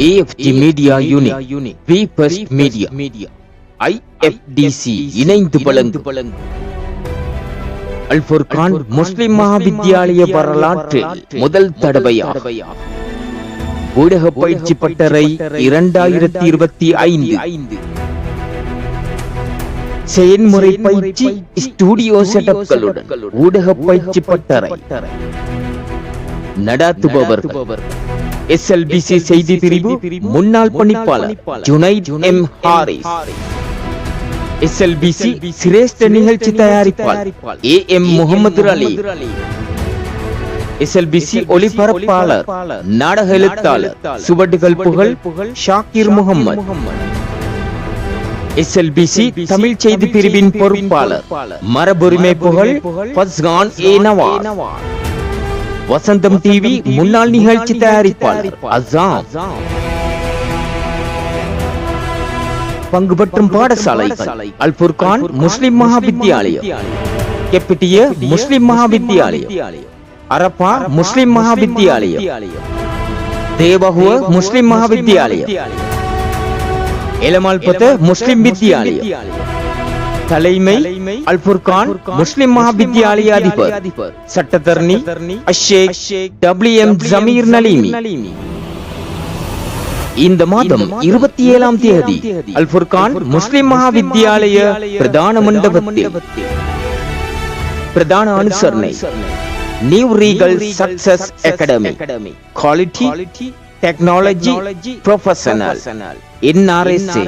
AFG Media Unit, We First Media, IFDC இணைந்து வழங்கும் அல் ஃபுர்கான் முஸ்லிம் மகாவித்யாலய வரலாற்றில் முதல் தடவையாக ஊடக பயிற்சி பட்டறை 2025 செயல்முறை பயிற்சி ஸ்டுடியோ செட்டப்களுடன் ஊடக பயிற்சி பட்டறை நடாத்துபவர்கள் SLBC செய்தி பிரிவு முன்னாள் பணிப்பாளர் ஜுனைத் எம் ஹாரிஸ், SLBC சிரேஷ்ட நிகழ்ச்சி தயாரிப்பாளர் AM முகமது அலி, SLBC ஒளிபரப்பாளர் நாடக எழுத்தாளர் சுவடுகள் புகழ் ஷாக்கிர் முகமது, SLBC தமிழ் செய்தி பிரிவின் பொறுப்பாளர் மரபுரிமை புகழ் ஃபஸ்கான் ஏ நவாஸ், வசந்தம் டிவி முன்னாள் நிகழ்ச்சி தயாரிப்பாளர் அசாம், பங்கு பெற்றும் பாடசாலைகள் அல் ஃபுர்கான் முஸ்லிம் மகாவித்யாலயம், கெப்பிட்டிய முஸ்லிம் மகாவித்யாலயம், அரப்பா முஸ்லிம் மகாவித்யாலயம், தேவகுவ முஸ்லிம் மகாவித்யாலயம், எலமால்பத்த முஸ்லிம் வித்யாலயம், தலைமை அல் ஃபுர்கான் முஸ்லிம் மகாவித்யாலய அதிபர் சட்டத்தரணி அஷேக் WM ஜமீர் நலீமி. இந்த மாதம் 27ஆம் தேதி அல் ஃபுர்கான் முஸ்லிம் மகாவித்யாலய பிரதான மண்டபத்தில் பிரதான அனுசரணை new regal success academy, quality technology professional NRSA